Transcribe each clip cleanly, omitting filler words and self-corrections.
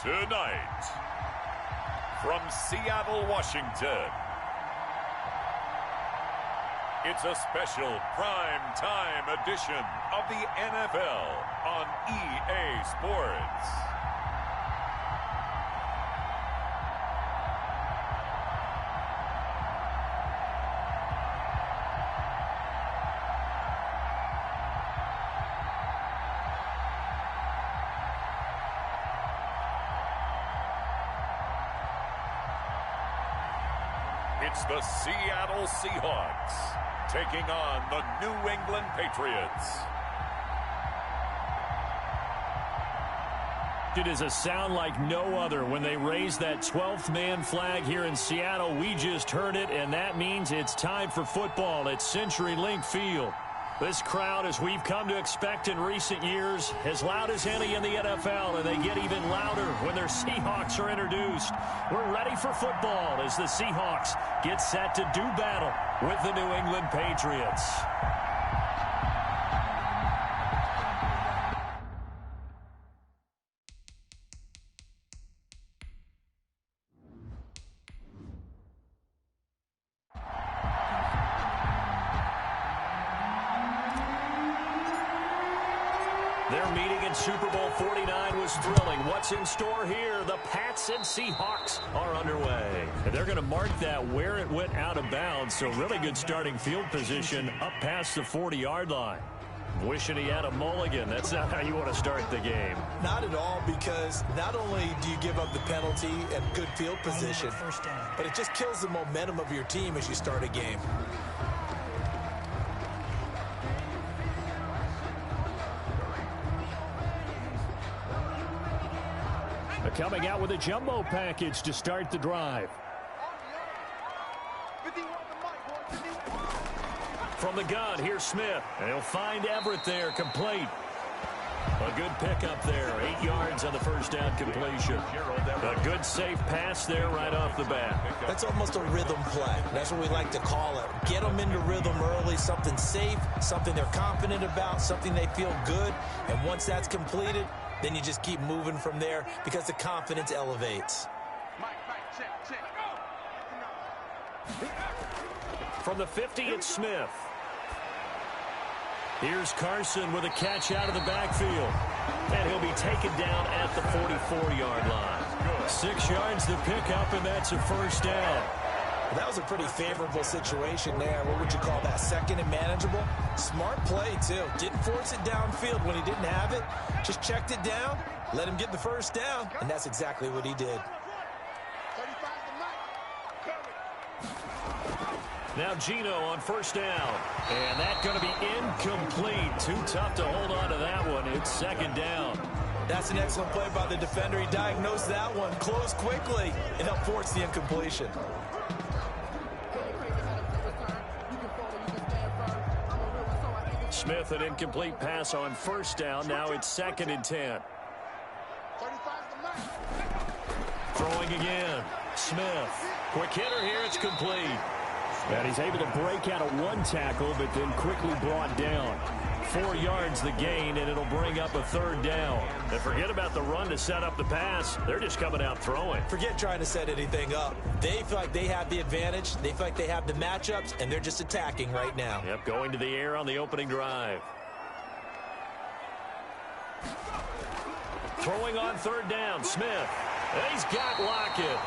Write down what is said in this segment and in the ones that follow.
Tonight, from Seattle, Washington, it's a special prime time edition of the NFL on EA Sports. It's the Seattle Seahawks taking on the New England Patriots. It is a sound like no other when they raise that 12th man flag here in Seattle. We just heard it, and that means it's time for football at CenturyLink Field. This crowd, as we've come to expect in recent years, as loud as any in the NFL, and they get even louder when their Seahawks are introduced. We're ready for football as the Seahawks get set to do battle with the New England Patriots. Their meeting in Super Bowl 49 was thrilling. What's in store here? The Pats and Seahawks are underway. And they're going to mark that where it went out of bounds. So really good starting field position up past the 40-yard line. Wishing he had a mulligan. That's not how you want to start the game. Not at all, because not only do you give up the penalty and good field position, but it just kills the momentum of your team as you start a game. Coming out with a jumbo package to start the drive. From the gun, here's Smith. And he'll find Everett there, complete. A good pickup there, 8 yards on the first down completion. A good safe pass there right off the bat. That's almost a rhythm play. That's what we like to call it. Get them into rhythm early, something safe, something they're confident about, something they feel good. And once that's completed, then you just keep moving from there because the confidence elevates. From the 50, it's Smith. Here's Carson with a catch out of the backfield. And he'll be taken down at the 44-yard line. 6 yards to pick up, and that's a first down. That was a pretty favorable situation there. What would you call that? Second and manageable? Smart play, too. Didn't force it downfield when he didn't have it. Just checked it down, let him get the first down, and that's exactly what he did. Now Gino on first down. And that's going to be incomplete. Too tough to hold on to that one. It's second down. That's an excellent play by the defender. He diagnosed that one, closed quickly, and helped force the incompletion. Smith, an incomplete pass on first down. Now it's 2nd and 10. Throwing again. Smith. Quick hitter here. It's complete. And he's able to break out of one tackle, but then quickly brought down. 4 yards the gain, and it'll bring up a third down. And forget about the run to set up the pass. They're just coming out throwing. Forget trying to set anything up. They feel like they have the advantage. They feel like they have the matchups, and they're just attacking right now. Yep, going to the air on the opening drive. Throwing on third down, Smith. And he's got Lockett.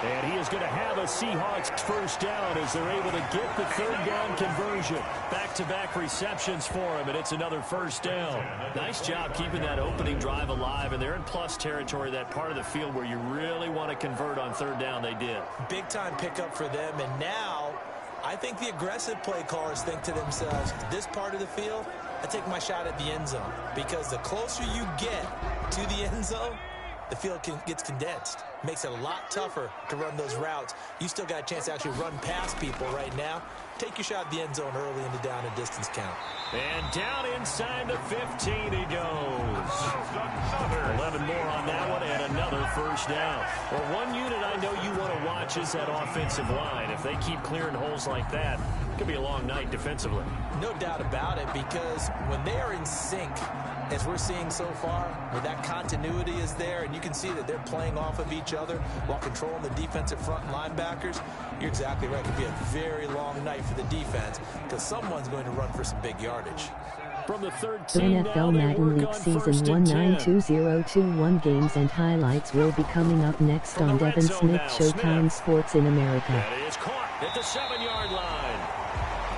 And he is going to have a Seahawks first down as they're able to get the third down conversion. Back-to-back receptions for him, and it's another first down. Nice job keeping that opening drive alive, and they're in plus territory, that part of the field where you really want to convert on third down. They did. Big-time pickup for them, and now I think the aggressive play callers think to themselves, this part of the field, I take my shot at the end zone, because the closer you get to the end zone, the field gets condensed. Makes it a lot tougher to run those routes. You still got a chance to actually run past people right now. Take your shot at the end zone early in the down and distance count. And down inside the 15 he goes. 11 more on that one and another first down. Well, one unit I know you want to watch is that offensive line. If they keep clearing holes like that, it could be a long night defensively. No doubt about it, because when they are in sync, as we're seeing so far, where that continuity is there, and you can see that they're playing off of each other while controlling the defensive front linebackers, you're exactly right. It could be a very long night for the defense because someone's going to run for some big yardage. From the 13 NFL Madden League Season 192021 games and highlights will be coming up next on Devin Smith Showtime Sports in America. That is caught at the 7-yard line.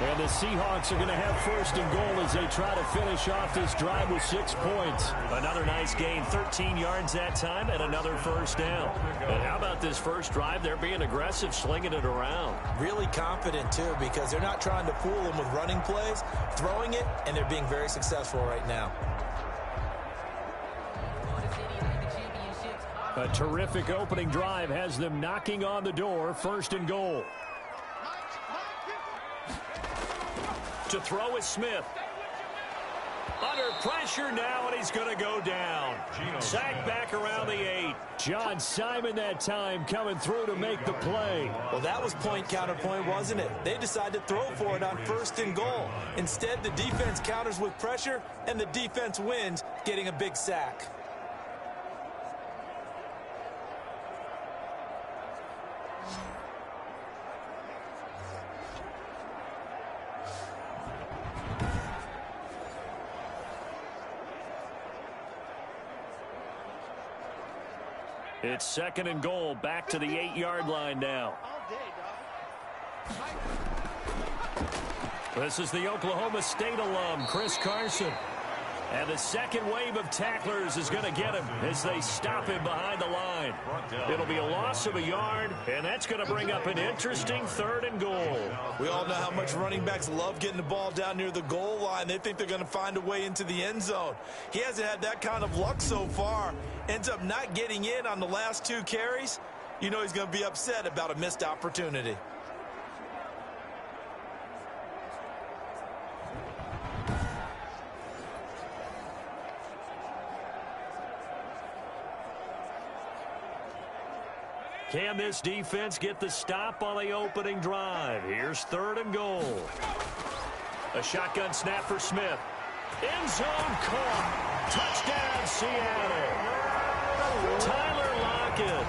And the Seahawks are going to have first and goal as they try to finish off this drive with 6 points. Another nice gain, 13 yards that time, and another first down. And how about this first drive? They're being aggressive, slinging it around. Really confident, too, because they're not trying to fool them with running plays, throwing it, and they're being very successful right now. A terrific opening drive has them knocking on the door, first and goal. To throw is Smith. Under pressure now, and he's going to go down. Sacked back around the 8. John Simon that time coming through to make the play. Well, that was point counterpoint, wasn't it? They decided to throw for it on first and goal. Instead, the defense counters with pressure, and the defense wins, getting a big sack. It's second and goal, back to the 8-yard line now. This is the Oklahoma State alum, Chris Carson. And the second wave of tacklers is going to get him as they stop him behind the line. It'll be a loss of a yard, and that's going to bring up an interesting third and goal. We all know how much running backs love getting the ball down near the goal line. They think they're going to find a way into the end zone. He hasn't had that kind of luck so far. Ends up not getting in on the last 2 carries. You know he's going to be upset about a missed opportunity. Can this defense get the stop on the opening drive? Here's third and goal. A shotgun snap for Smith. End zone caught. Touchdown, Seattle. Tyler Lockett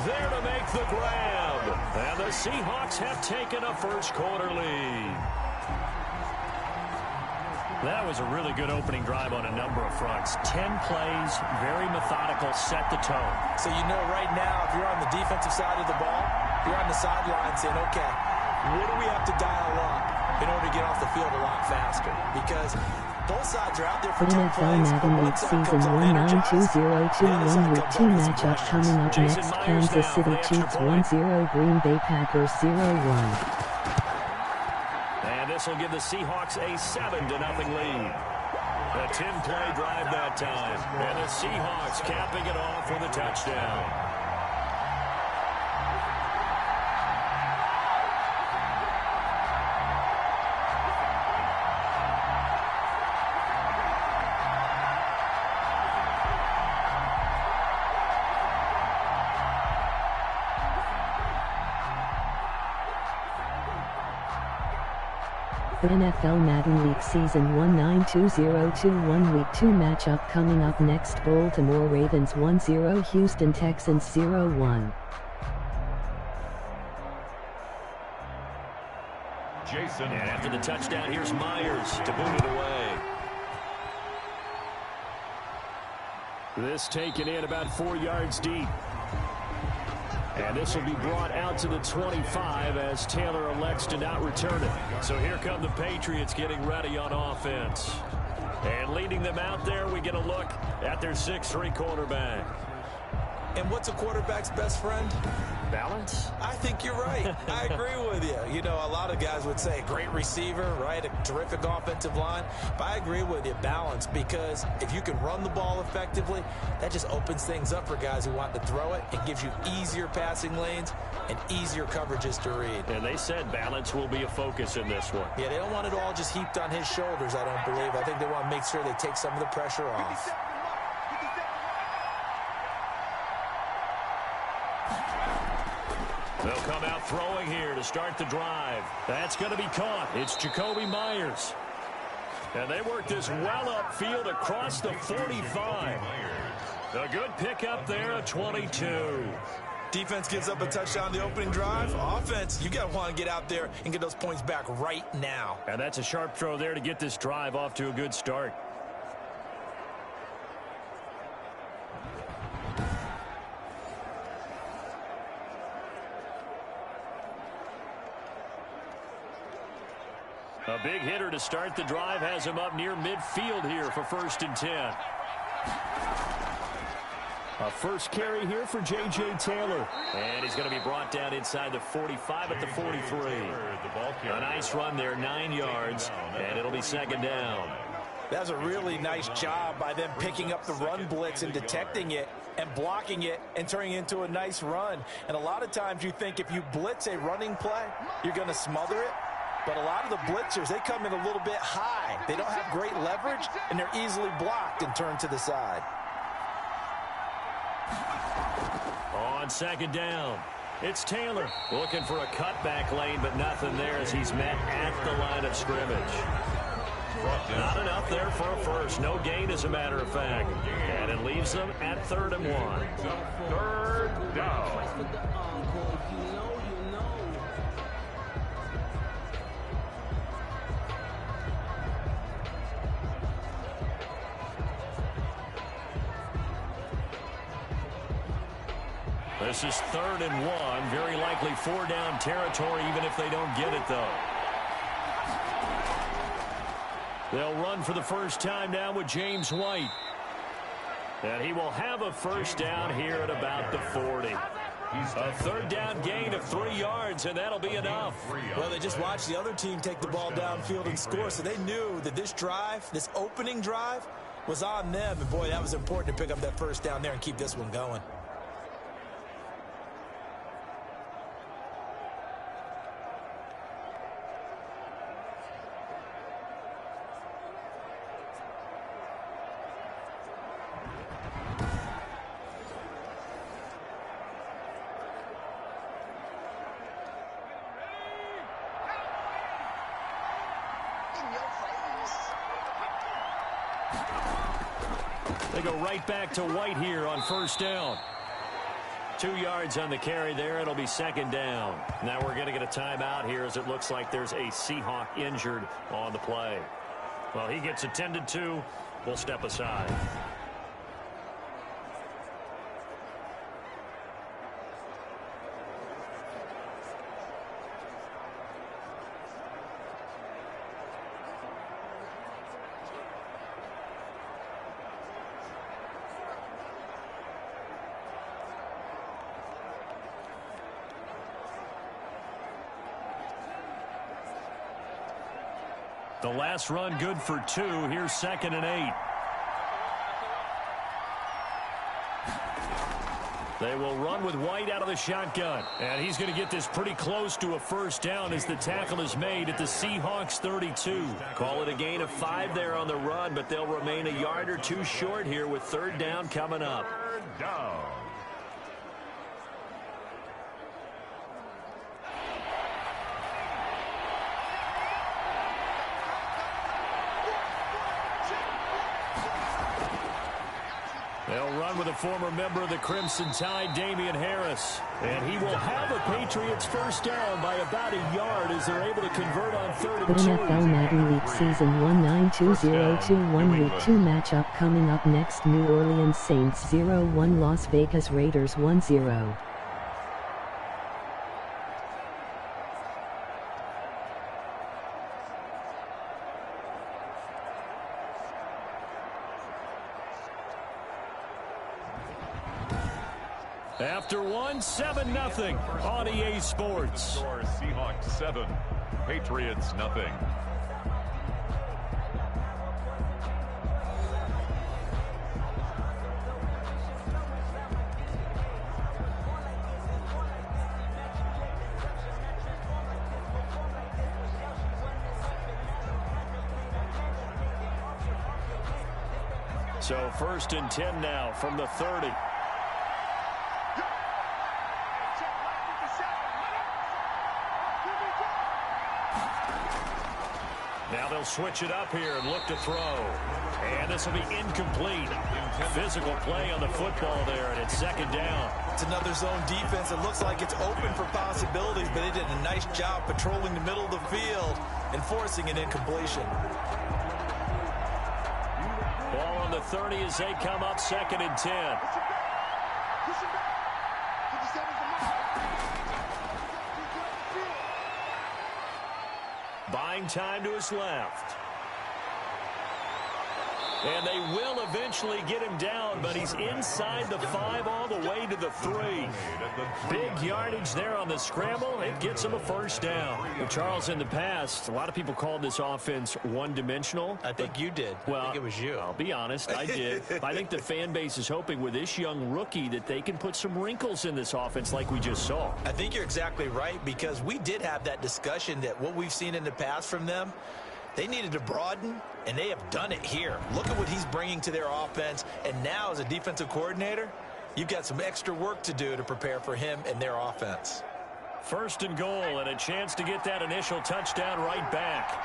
there to make the grab. And the Seahawks have taken a first quarter lead. That was a really good opening drive on a number of fronts. 10 plays, very methodical, set the tone. So you know right now, if you're on the defensive side of the ball, you're on the sideline saying, okay, what do we have to dial up in order to get off the field a lot faster? Because both sides are out there for 10 NFL plays. Madden League Season 192021 Week 2 matchup coming up next. Kansas City Chiefs 1-0, Green Bay Packers 0-1. This will give the Seahawks a 7-0 lead. A 10-play drive that time. And the Seahawks capping it off with a touchdown. The NFL Madden League Season 192021 Week 2 matchup coming up next. Baltimore Ravens 1-0, Houston Texans 0-1. Jason. And after the touchdown, here's Myers to boot it away. This taken in about 4 yards deep. And this will be brought out to the 25 as Taylor elects to not return it. So here come the Patriots getting ready on offense. And leading them out there, we get a look at their 6'3" quarterback. And what's a quarterback's best friend? Balance? I think you're right. I agree with you. You know, a lot of guys would say great receiver, right? A terrific offensive line. But I agree with you, balance, because if you can run the ball effectively, that just opens things up for guys who want to throw it. It gives you easier passing lanes and easier coverages to read. And they said balance will be a focus in this one. Yeah, they don't want it all just heaped on his shoulders, I don't believe. I think they want to make sure they take some of the pressure off. They'll come out throwing here to start the drive. That's going to be caught. It's Jacoby Myers. And they work this well upfield across the 45. A good pickup there at 22. Defense gives up a touchdown the opening drive. Offense, you got to want to get out there and get those points back right now. And that's a sharp throw there to get this drive off to a good start. A big hitter to start the drive has him up near midfield here for 1st and 10. A first carry here for J.J. Taylor. And he's going to be brought down inside the 45 at the 43. A nice run there, 9 yards, and it'll be 2nd down. That's a really nice job by them picking up the run blitz and detecting it and blocking it and turning it into a nice run. And a lot of times you think if you blitz a running play, you're going to smother it. But a lot of the blitzers, they come in a little bit high. They don't have great leverage, and they're easily blocked and turned to the side. On 2nd down, it's Taylor looking for a cutback lane, but nothing there as he's met at the line of scrimmage. Not enough there for a first. No gain, as a matter of fact. And it leaves them at 3rd and 1. 3rd down. This is 3rd and 1. Very likely 4-down territory, even if they don't get it, though. They'll run for the first time now with James White. And he will have a first down here at about the 40. A 3rd down gain of 3 yards, and that'll be enough. Well, they just watched the other team take the ball downfield and score, so they knew that this drive, this opening drive, was on them. And, boy, that was important to pick up that first down there and keep this one going. They go right back to White here on 1st down. 2 yards on the carry there. It'll be 2nd down. Now we're going to get a timeout here as it looks like there's a Seahawk injured on the play. Well, he gets attended to. We'll step aside. The last run good for 2. Here's 2nd and 8. They will run with White out of the shotgun. And he's going to get this pretty close to a first down as the tackle is made at the Seahawks 32. Call it a gain of 5 there on the run, but they'll remain a yard or 2 short here with 3rd down coming up. 3rd down. They'll run with a former member of the Crimson Tide, Damian Harris. And he will have a Patriots first down by about a yard as they're able to convert on 3rd and 2. NFL Madden League Season 192021 Week 2 matchup coming up next. New Orleans Saints 0-1 Las Vegas Raiders 1-0. After one, 7-0 on EA Sports. Seahawks 7, Patriots 0. So 1st and 10 now from the 30. Now they'll switch it up here and look to throw. And this will be incomplete. Physical play on the football there, and it's 2nd down. It's another zone defense. It looks like it's open for possibilities, but they did a nice job patrolling the middle of the field and forcing an incompletion. Ball on the 30 as they come up 2nd and 10. Buying time to his left. And they will eventually get him down, but he's inside the 5 all the way to the 3. Big yardage there on the scramble. It gets him a 1st down. Well, Charles, in the past, a lot of people called this offense one-dimensional. I think you did. Well, I think it was you. I'll be honest, I did. I think the fan base is hoping with this young rookie that they can put some wrinkles in this offense like we just saw. I think you're exactly right, because we did have that discussion that what we've seen in the past from them, they needed to broaden, and they have done it here. Look at what he's bringing to their offense, and now as a defensive coordinator, you've got some extra work to do to prepare for him and their offense. 1st and goal, and a chance to get that initial touchdown right back.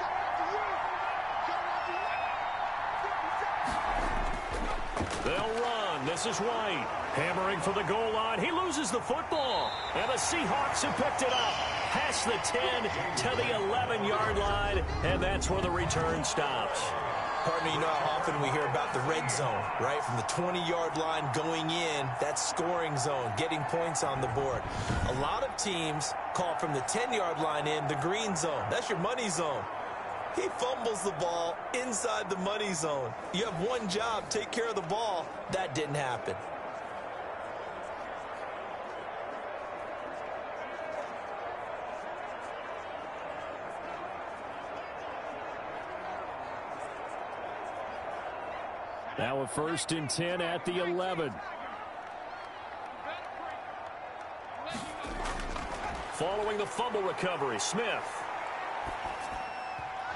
They'll run. This is White. Hammering for the goal line. He loses the football. And the Seahawks have picked it up. Past the 10 to the 11-yard line. And that's where the return stops. Partner, you know how often we hear about the red zone, right? From the 20-yard line going in, that scoring zone, getting points on the board. A lot of teams call from the 10-yard line in the green zone. That's your money zone. He fumbles the ball inside the money zone. You have one job, take care of the ball. That didn't happen. Now a 1st and 10 at the 11. Following the fumble recovery, Smith.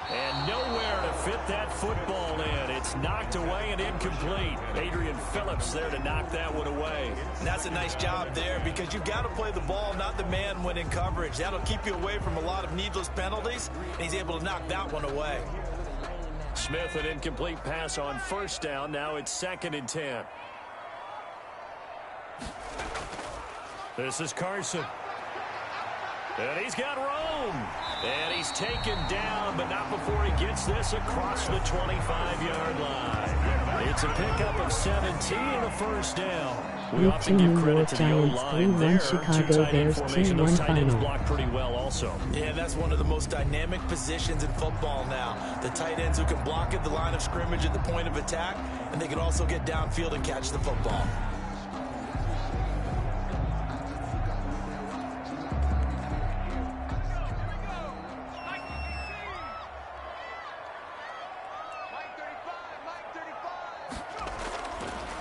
And nowhere to fit that football in. It's knocked away and incomplete. Adrian Phillips there to knock that one away. And that's a nice job there, because you've got to play the ball, not the man when in coverage. That'll keep you away from a lot of needless penalties, and he's able to knock that one away. Smith, an incomplete pass on 1st down. Now it's 2nd and 10. This is Carson. And he's got room. And he's taken down, but not before he gets this across the 25-yard line. It's a pickup of 17 and a 1st down. We often give credit to the O-line there. Chicago Bears 2-1 tight ends final. block pretty well also. Yeah, that's one of the most dynamic positions in football now. The tight ends who can block at the line of scrimmage at the point of attack, and they can also get downfield and catch the football.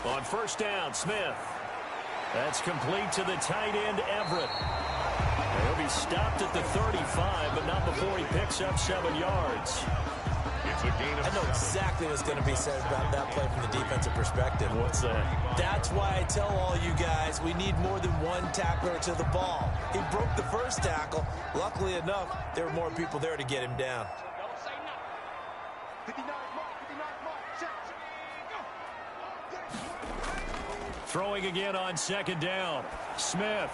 On 1st down, Smith. That's complete to the tight end, Everett. He'll be stopped at the 35, but not before he picks up 7 yards. It's a gain of I know exactly what's going to be said about that play from the defensive perspective. What's that? That's why I tell all you guys we need more than one tackler to the ball. He broke the first tackle. Luckily enough, there were more people there to get him down. Throwing again on 2nd down. Smith.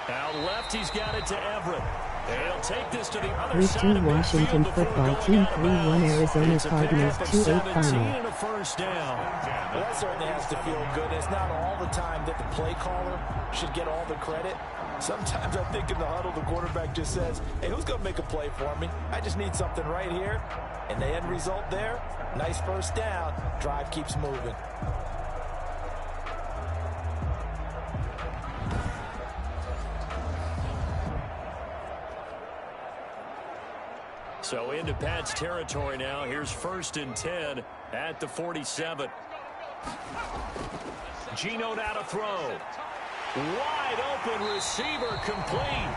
Out left, he's got it to Everett. He'll take this to the other side of Washington midfield football before team going out of 3-1 bounds. Arizona It's a Cardinals pickup of 2-8 17 final. and a 1st down. Well, that certainly has to feel good. It's not all the time that the play caller should get all the credit. Sometimes I think in the huddle, the quarterback just says, hey, who's going to make a play for me? I just need something right here. And the end result there, nice 1st down. Drive keeps moving. So into Pat's territory now. Here's 1st and 10 at the 47. Geno now to throw. Wide open receiver complete.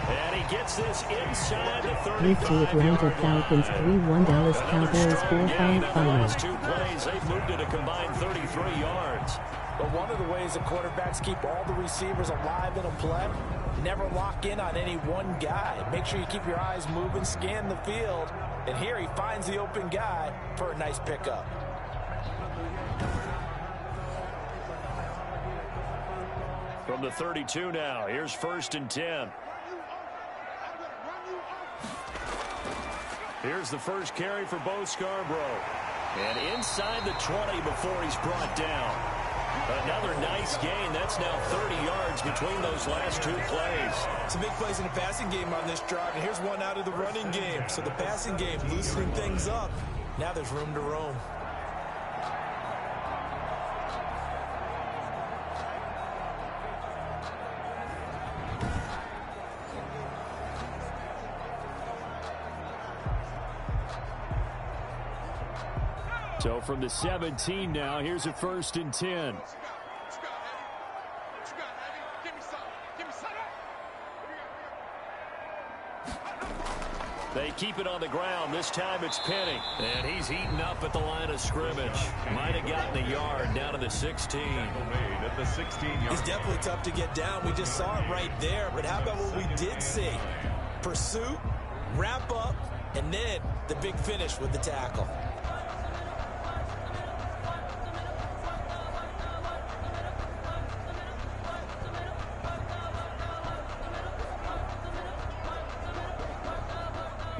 And he gets this inside the 35. to Atlanta Falcons 3-1 Dallas Cowboys 4-5 final. Last 2 plays, they've moved it a combined 33 yards. But one of the ways the quarterbacks keep all the receivers alive in a play, never lock in on any one guy. Make sure you keep your eyes moving, scan the field. And here he finds the open guy for a nice pickup. From the 32 now, here's 1st and 10. Here's the first carry for Bo Scarborough. And inside the 20 before he's brought down. Another nice gain. That's now 30 yards between those last 2 plays. Some big plays in the passing game on this drive, and here's one out of the running game. So the passing game loosening things up. Now there's room to roam. So from the 17 now, here's a 1st and 10. They keep it on the ground. This time it's Penny. And he's eaten up at the line of scrimmage. Might have gotten a yard down to the 16. He's definitely tough to get down. We just saw it right there. But how about what we did see? Pursuit, wrap up, and then the big finish with the tackle.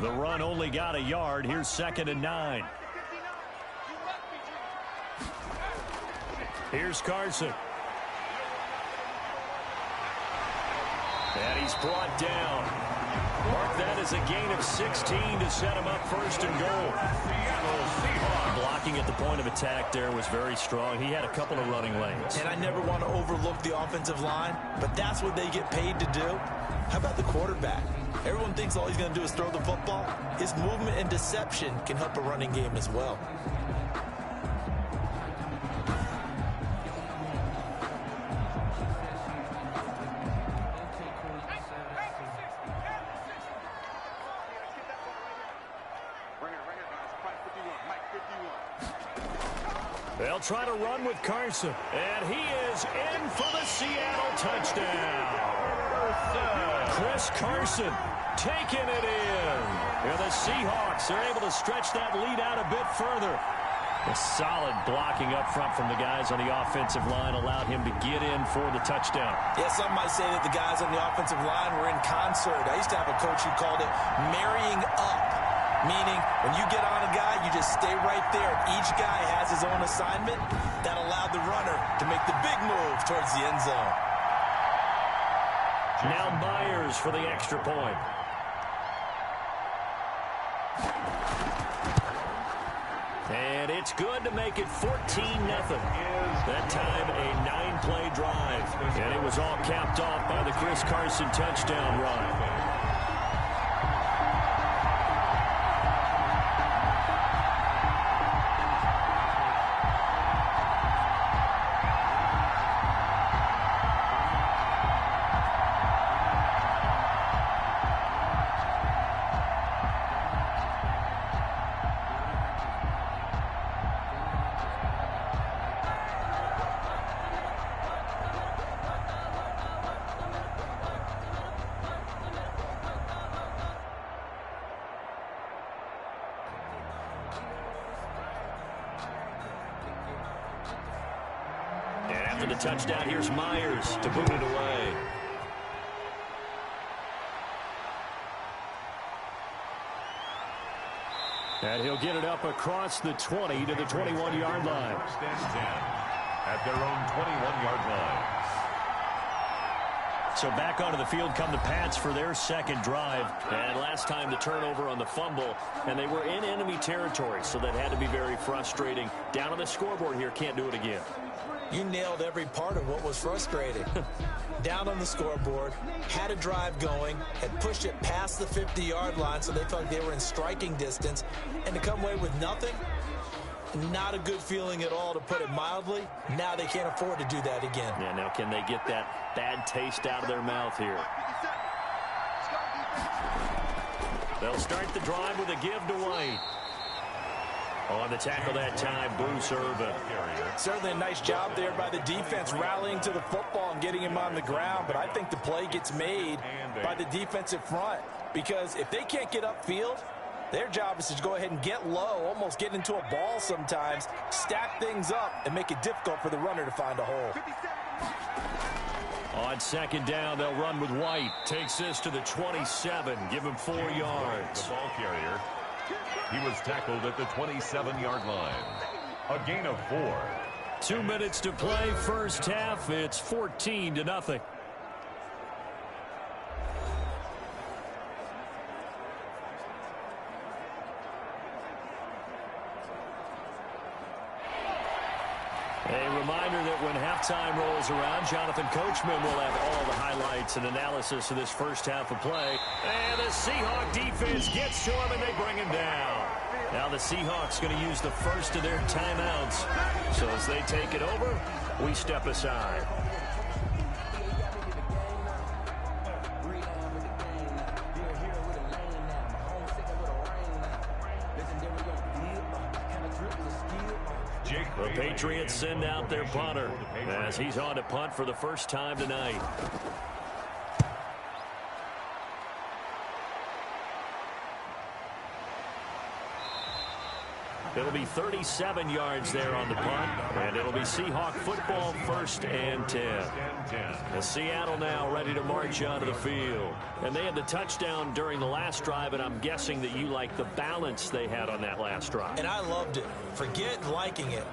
The run only got a yard. Here's 2nd and 9. Here's Carson. And he's brought down. Mark that as a gain of 16 to set him up 1st and goal. Blocking at the point of attack there was very strong. He had a couple of running lanes. And I never want to overlook the offensive line, but that's what they get paid to do. How about the quarterback? Everyone thinks all he's going to do is throw the football. His movement and deception can help a running game as well. They'll try to run with Carson. And he is in for the Seattle touchdown. Chris Carson taking it in. And the Seahawks are able to stretch that lead out a bit further. A solid blocking up front from the guys on the offensive line allowed him to get in for the touchdown. Yeah, some might say that the guys on the offensive line were in concert. I used to have a coach who called it marrying up, meaning when you get on a guy, you just stay right there. Each guy has his own assignment. That allowed the runner to make the big move towards the end zone. Now Myers for the extra point. And it's good to make it 14-0. That time a 9-play drive. And it was all capped off by the Chris Carson touchdown run. After the touchdown, here's Myers to boot it away. And he'll get it up across the 20 to the 21-yard line. At their own 21-yard line. So back onto the field come the Pats for their second drive. And last time the turnover on the fumble, and they were in enemy territory, so that had to be very frustrating. Down on the scoreboard here, can't do it again. You nailed every part of what was frustrating. Down on the scoreboard, had a drive going, had pushed it past the 50-yard line, so they felt like they were in striking distance, and to come away with nothing, not a good feeling at all, to put it mildly. Now they can't afford to do that again. Yeah, now can they get that bad taste out of their mouth here? They'll start the drive with a give to White. On the tackle that time, Bruce Irvin. Certainly a nice job there by the defense, rallying to the football and getting him on the ground. But I think the play gets made by the defensive front, because if they can't get upfield, their job is to go ahead and get low, almost get into a ball sometimes, stack things up, and make it difficult for the runner to find a hole. On second down, they'll run with White. Takes this to the 27. Give him 4 yards. The ball carrier. He was tackled at the 27-yard line. A gain of 4. 2 minutes to play, first half. It's 14-0. A reminder that when halftime rolls around, Jonathan Coachman will have all the highlights and analysis of this first half of play. And the Seahawk defense gets to him, and they bring him down. Now the Seahawks going to use the first of their timeouts. So as they take it over, we step aside. The Patriots send out their punter as he's on to punt for the first time tonight. It'll be 37 yards there on the punt, and it'll be Seahawk football, 1st and 10. And Seattle now ready to march onto the field. And they had the touchdown during the last drive, and I'm guessing that you like the balance they had on that last drive. And I loved it. Forget liking it.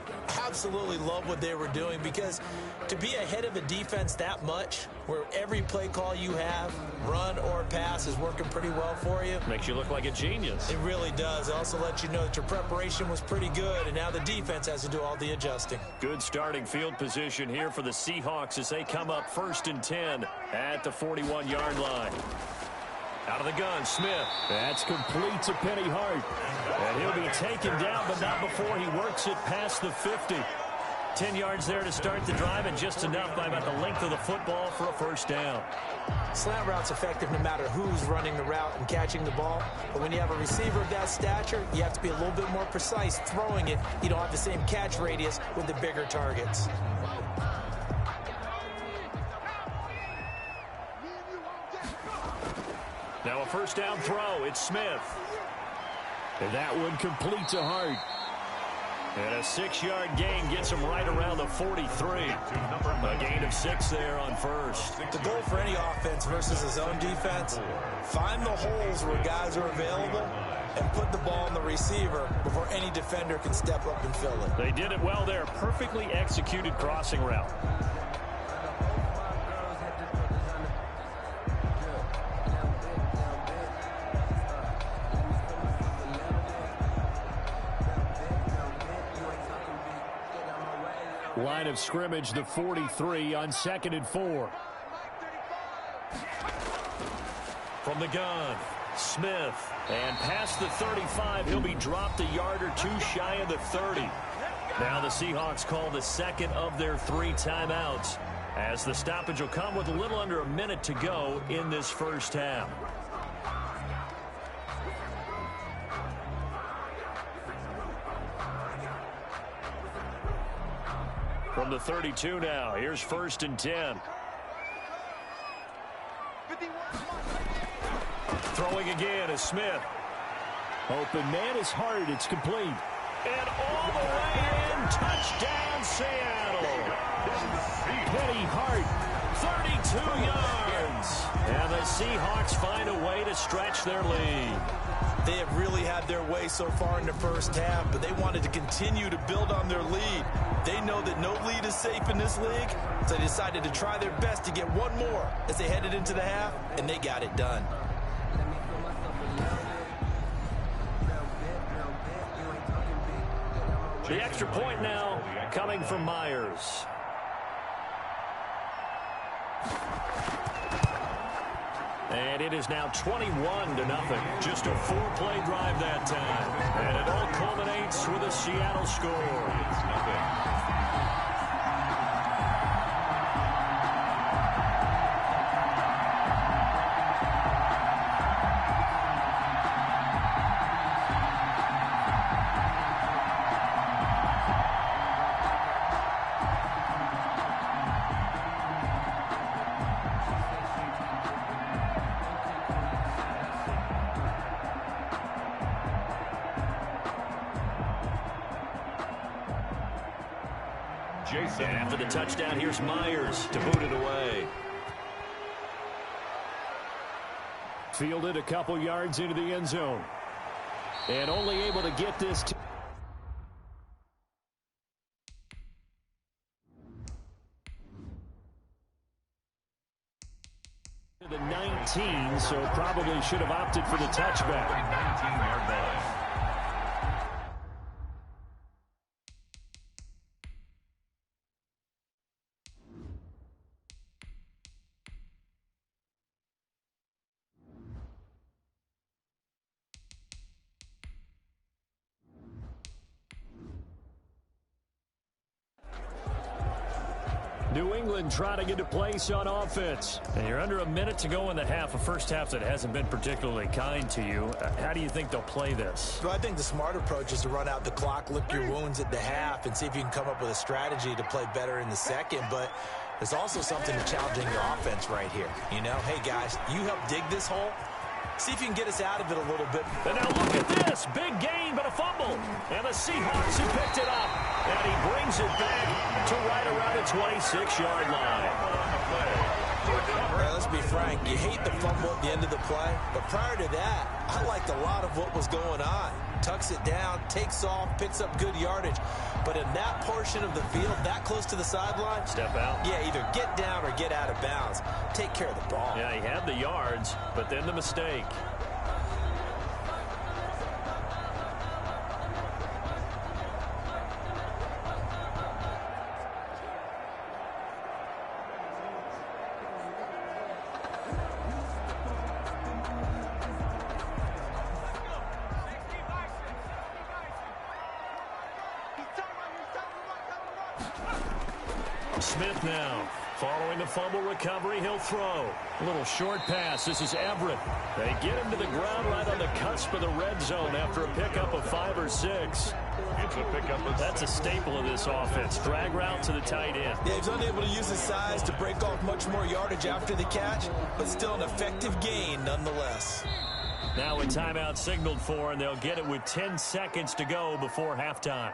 Absolutely love what they were doing, because to be ahead of a defense that much, where every play call you have, run or pass, is working pretty well for you. Makes you look like a genius. It really does. It also lets you know that your preparation was pretty good, and now the defense has to do all the adjusting. Good starting field position here for the Seahawks as they come up 1st and 10 at the 41-yard line. Out of the gun, Smith. That's complete to Penny Hart. And he'll be taken down, but not before he works it past the 50. 10 yards there to start the drive, and just enough by about the length of the football for a first down. Slant route's effective no matter who's running the route and catching the ball. But when you have a receiver of that stature, you have to be a little bit more precise throwing it. You don't have the same catch radius with the bigger targets. Now a first down throw. It's Smith. And that one complete to Hart. And a 6-yard gain gets him right around the 43. A gain of 6 there on first. The goal for any offense versus his own defense, find the holes where guys are available and put the ball in the receiver before any defender can step up and fill it. They did it well there. Perfectly executed crossing route. Line of scrimmage, the 43 on 2nd and 4. From the gun, Smith. And past the 35, he'll be dropped a yard or 2 shy of the 30. Now the Seahawks call the second of their 3 timeouts, as the stoppage will come with a little under a minute to go in this first half. From the 32 now, here's 1st and 10. Throwing again is Smith. Open man is Hart. It's complete. And all the way in. Touchdown, Seattle. Penny Hart, 32 yards. And the Seahawks find a way to stretch their lead. They have really had their way so far in the first half, but they wanted to continue to build on their lead. They know that no lead is safe in this league, so they decided to try their best to get one more as they headed into the half, and they got it done. The extra point now coming from Myers. And it is now 21-0. Just a 4-play drive that time. And it all culminates with a Seattle score. It's nothing. And after the touchdown, here's Myers to boot it away. Fielded a couple yards into the end zone. And only able to get this to the 19, so probably should have opted for the touchback. 19-yard line. New England trying to get a place on offense. And you're under a minute to go in the half, a first half that hasn't been particularly kind to you. How do you think they'll play this? Well, I think the smart approach is to run out the clock, lick your wounds at the half, and see if you can come up with a strategy to play better in the second. But there's also something to challenging your offense right here. You know, hey, guys, you help dig this hole. See if you can get us out of it a little bit. And now look at this. Big gain, but a fumble. And the Seahawks have picked it up. And he brings it back to right around the 26-yard line. Let's be frank. You hate the fumble at the end of the play. But prior to that, I liked a lot of what was going on. Tucks it down, takes off, picks up good yardage. But in that portion of the field, that close to the sideline, step out. Yeah, either get down or get out of bounds. Take care of the ball. Yeah, he had the yards, but then the mistake. Smith now. Following the fumble recovery, he'll throw. A little short pass. This is Everett. They get him to the ground right on the cusp of the red zone after a pickup of 5 or 6. It's a pickup of That's a staple of this offense. Drag route to the tight end. Yeah, he's unable to use his size to break off much more yardage after the catch, but still an effective gain nonetheless. Now a timeout signaled for, and they'll get it with 10 seconds to go before halftime.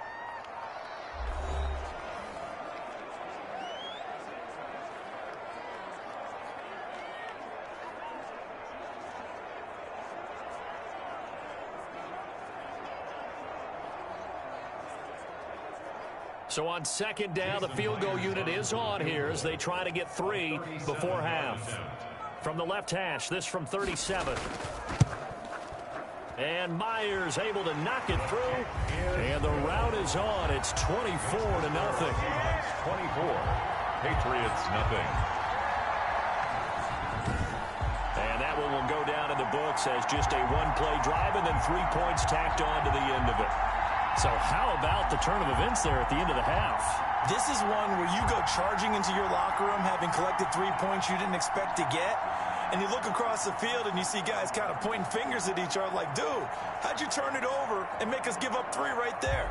So on second down, the field goal unit is on here as they try to get 3 before half. From the left hash, this from 37. And Myers able to knock it through. And the route is on. It's 24-0. 24. Patriots, nothing. And that one will go down in the books as just a one-play drive and then 3 points tacked on to the end of it. So how about the turn of events there at the end of the half? This is one where you go charging into your locker room having collected 3 points you didn't expect to get, and you look across the field and you see guys kind of pointing fingers at each other like, dude, how'd you turn it over and make us give up 3 right there?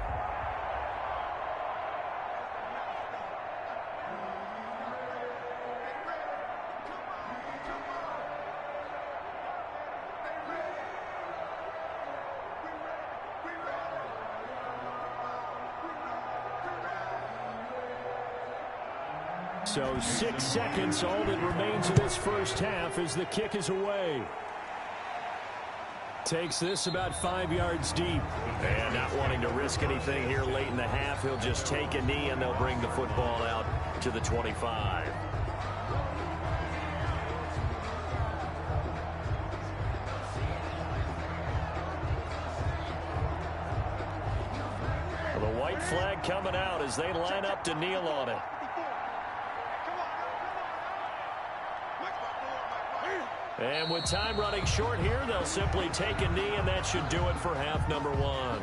So 6 seconds, all that remains of this first half as the kick is away. Takes this about 5 yards deep. And not wanting to risk anything here late in the half, he'll just take a knee and they'll bring the football out to the 25. The white flag coming out as they line up to kneel on it. And with time running short here, they'll simply take a knee, and that should do it for half number one.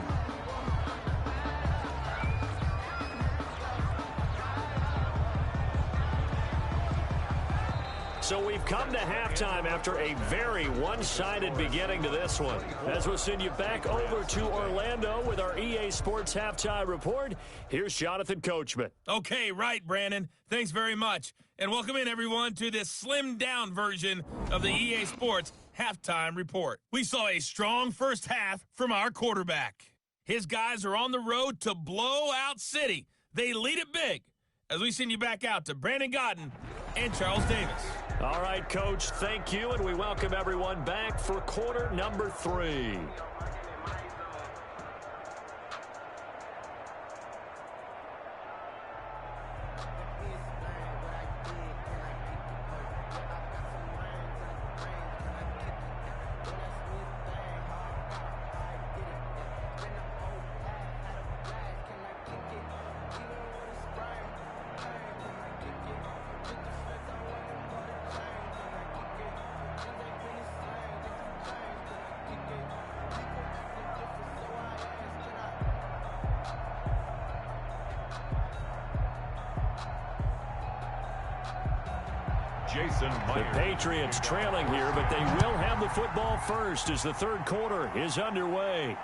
So we've come to halftime after a very one-sided beginning to this one. As we'll send you back over to Orlando with our EA Sports Halftime Report, here's Jonathan Coachman. Okay, right, Brandon. Thanks very much. And welcome in, everyone, to this slimmed-down version of the EA Sports Halftime Report. We saw a strong first half from our quarterback. His guys are on the road to blow out City. They lead it big. As we send you back out to Brandon Godden and Charles Davis. All right, Coach, thank you, and we welcome everyone back for quarter number 3. The Patriots trailing here, but they will have the football first as the third quarter is underway.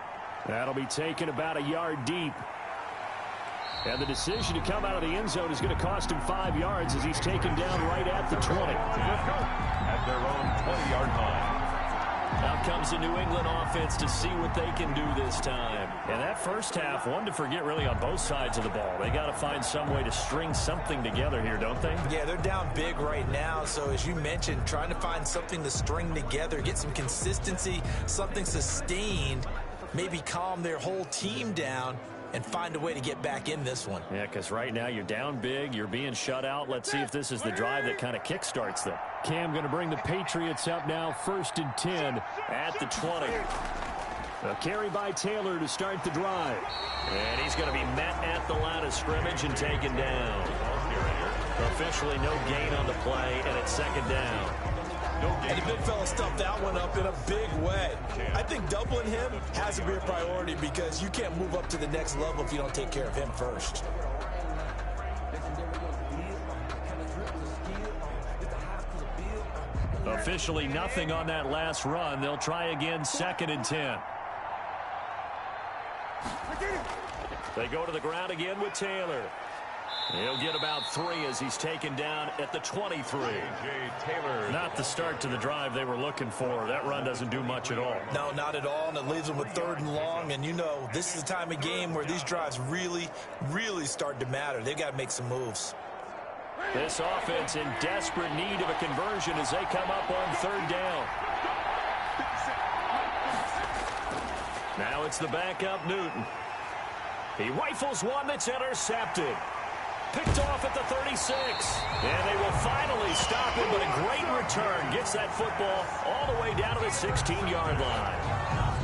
That'll be taken about a yard deep. And the decision to come out of the end zone is going to cost him 5 yards as he's taken down right at the 20. At their own 20-yard line. Now comes the New England offense to see what they can do this time. And that first half, one to forget really on both sides of the ball. They got to find some way to string something together here, don't they? Yeah, they're down big right now. So as you mentioned, trying to find something to string together, get some consistency, something sustained, maybe calm their whole team down and find a way to get back in this one. Yeah, because right now you're down big, you're being shut out. Let's see if this is the drive that kind of kickstarts them. Cam going to bring the Patriots up now, 1st and 10 at the 20. A carry by Taylor to start the drive. And he's going to be met at the line of scrimmage and taken down. Officially no gain on the play, and it's 2nd down. And the big fella stuffed that one up in a big way. I think doubling him has to be a priority because you can't move up to the next level if you don't take care of him first. Officially nothing on that last run. They'll try again, 2nd and 10. They go to the ground again with Taylor. He'll get about 3 as he's taken down at the 23. Taylor. Not the start to the drive they were looking for. That run doesn't do much at all. No, not at all, and it leaves them with 3rd and long. And you know, this is the time of game where these drives really, really start to matter. They've got to make some moves. This offense in desperate need of a conversion as they come up on 3rd down. Now it's the backup Newton. He rifles one that's intercepted. Picked off at the 36. And they will finally stop him, but a great return. Gets that football all the way down to the 16-yard line.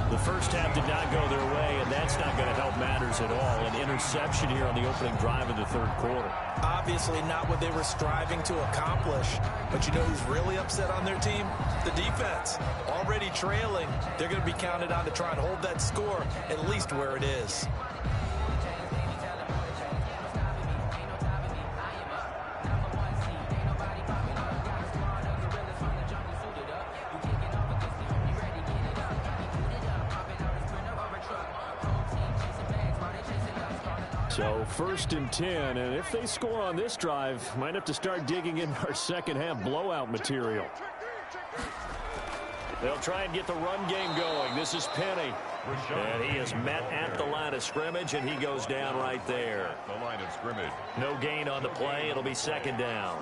The first half did not go their way, and that's not going to help matters at all. An interception here on the opening drive of the 3rd quarter. Obviously not what they were striving to accomplish. But you know who's really upset on their team? The defense. Already trailing. They're going to be counted on to try and hold that score at least where it is. So 1st and 10, and if they score on this drive, might have to start digging in our second half blowout material. They'll try and get the run game going. This is Penny. And he is met at the line of scrimmage, and he goes down right there. The line of scrimmage. No gain on the play. It'll be second down.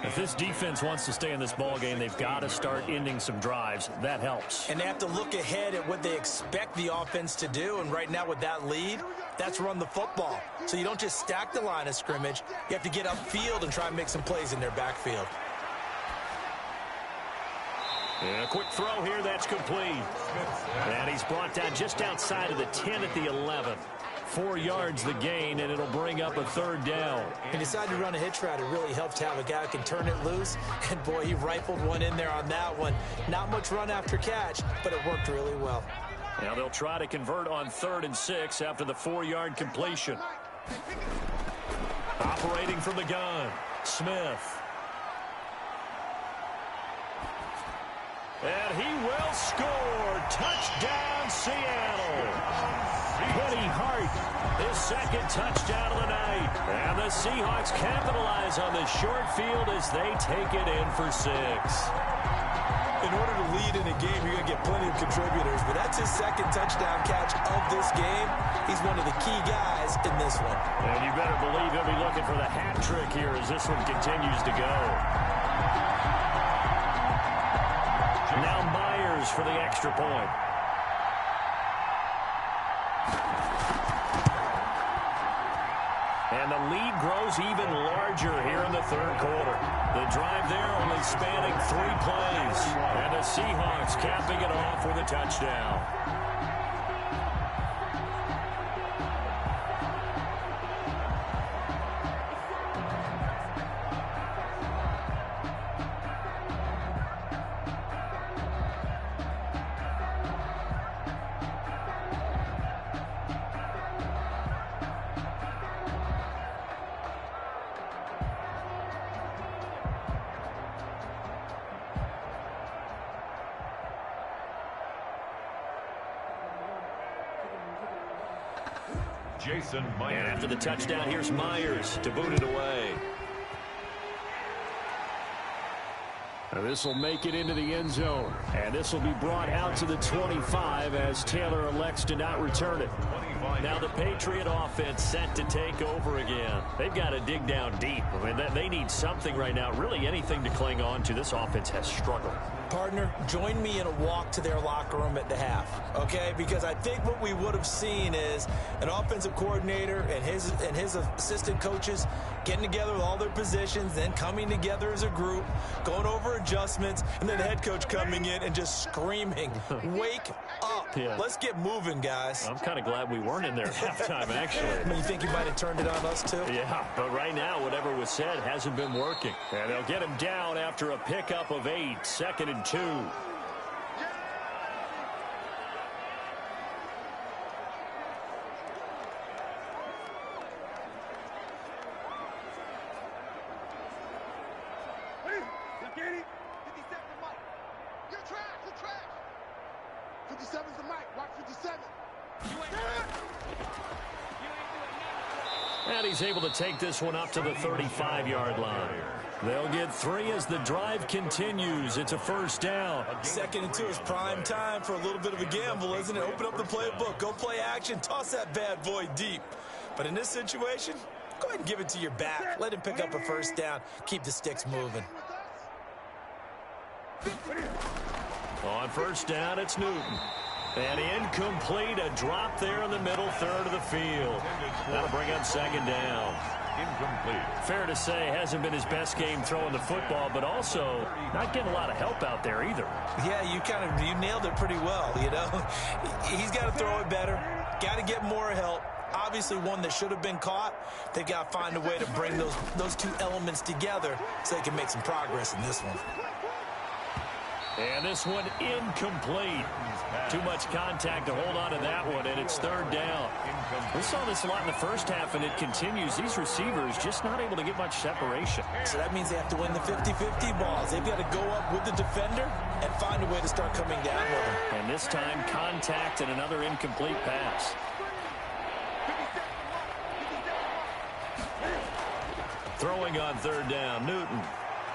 If this defense wants to stay in this ball game, they've got to start ending some drives. That helps. And they have to look ahead at what they expect the offense to do. And right now with that lead, that's run the football. So you don't just stack the line of scrimmage. You have to get upfield and try and make some plays in their backfield. And a quick throw here, that's complete. And he's brought down just outside of the 10 at the 11. 4 yards the gain, and it'll bring up a third down. He decided to run a hitch route. It really helps to have a guy who can turn it loose. And, boy, he rifled one in there on that one. Not much run after catch, but it worked really well. Now they'll try to convert on 3rd and 6 after the 4-yard completion. Operating from the gun, Smith. And he will score. Touchdown, Seattle. Penny Hart, his second touchdown of the night. And the Seahawks capitalize on the short field as they take it in for 6. In order to lead in a game, you're going to get plenty of contributors, but that's his second touchdown catch of this game. He's one of the key guys in this one. And you better believe he'll be looking for the hat trick here as this one continues to go. Now Myers for the extra point. And the lead grows even larger here in the 3rd quarter. The drive there only spanning 3 plays. And the Seahawks capping it off with a touchdown. And after the touchdown, here's Myers to boot it away. This will make it into the end zone. And this will be brought out to the 25 as Taylor elects to not return it. Now the Patriot offense set to take over again. They've got to dig down deep. I mean, they need something right now, really anything to cling on to. This offense has struggled. Partner, join me in a walk to their locker room at the half, okay? Because I think what we would have seen is an offensive coordinator and his assistant coaches getting together with all their positions, then coming together as a group, going over adjustments, and then the head coach coming in and just screaming, wake up. Yeah. Let's get moving, guys. I'm kind of glad we weren't in there at halftime, actually. I mean, you think you might have turned it on us, too? Yeah, but right now, whatever was said hasn't been working. And they'll get him down after a pickup of 8, 2nd and 2. And he's able to take this one up to the 35-yard line. They'll get 3 as the drive continues. It's a first down. 2nd and 2 is prime time for a little bit of a gamble, isn't it? Open up the playbook. Go play action. Toss that bad boy deep. But in this situation, go ahead and give it to your back. Let him pick up a first down. Keep the sticks moving. On first down, it's Newton. And incomplete, a drop there in the middle third of the field. That'll bring up 2nd down. Incomplete. Fair to say, hasn't been his best game throwing the football, but also not getting a lot of help out there either. Yeah, you nailed it pretty well, you know. He's got to throw it better. Got to get more help. Obviously one that should have been caught. They've got to find a way to bring those 2 elements together so they can make some progress in this one. And this one incomplete. Too much contact to hold on to that one, and it's 3rd down. We saw this a lot in the first half, and it continues. These receivers just not able to get much separation. So that means they have to win the 50-50 balls. They've got to go up with the defender and find a way to start coming down with them. And this time, contact and another incomplete pass. Throwing on 3rd down, Newton.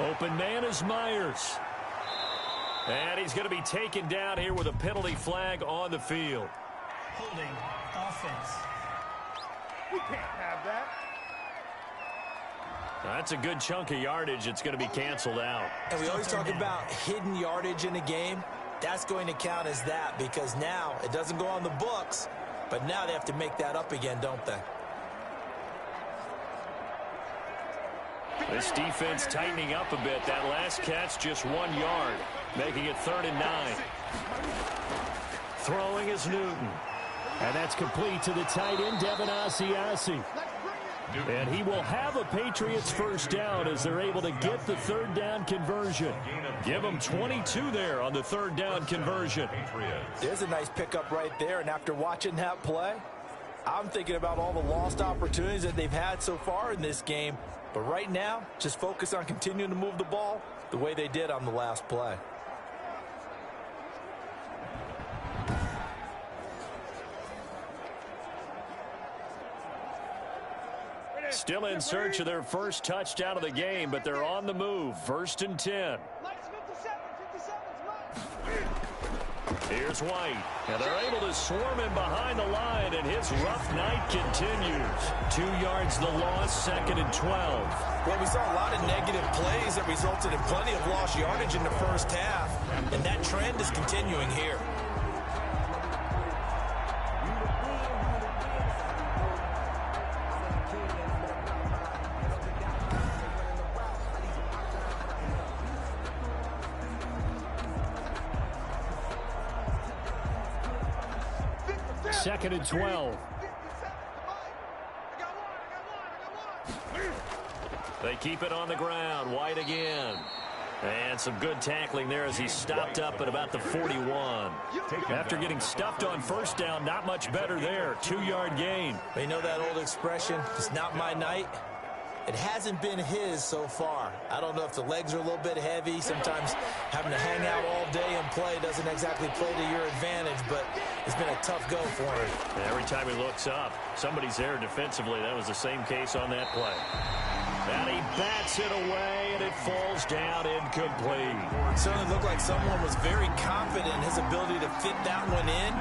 Open man is Myers. And he's going to be taken down here with a penalty flag on the field. Holding offense. We can't have that. That's a good chunk of yardage. It's going to be canceled out. And we always talk about hidden yardage in a game. That's going to count as that because now it doesn't go on the books, but now they have to make that up again, don't they? This defense tightening up a bit. That last catch, just 1 yard, making it 3rd and 9. Throwing is Newton. And that's complete to the tight end, Devin Asiasi. And he will have a Patriots first down as they're able to get the 3rd down conversion. Give them 22 there on the 3rd down conversion. There's a nice pickup right there, and after watching that play, I'm thinking about all the lost opportunities that they've had so far in this game. But right now, just focus on continuing to move the ball the way they did on the last play. Still in search of their first touchdown of the game, but they're on the move. 1st and 10. Here's White. And they're able to swarm him behind the line, and his rough night continues. 2 yards the loss, 2nd and 12. Well, we saw a lot of negative plays that resulted in plenty of lost yardage in the first half, and that trend is continuing here. Second and 12. They keep it on the ground. White again. And some good tackling there as he stopped up at about the 41. After getting stuffed on first down, not much better there. 2-yard gain. You know that old expression, it's not my night? It hasn't been his so far. I don't know if the legs are a little bit heavy. Sometimes having to hang out all day and play doesn't exactly play to your advantage, but it's been a tough go for him. And every time he looks up, somebody's there defensively. That was the same case on that play. And he bats it away, and it falls down incomplete. It certainly looked like someone was very confident in his ability to fit that one in.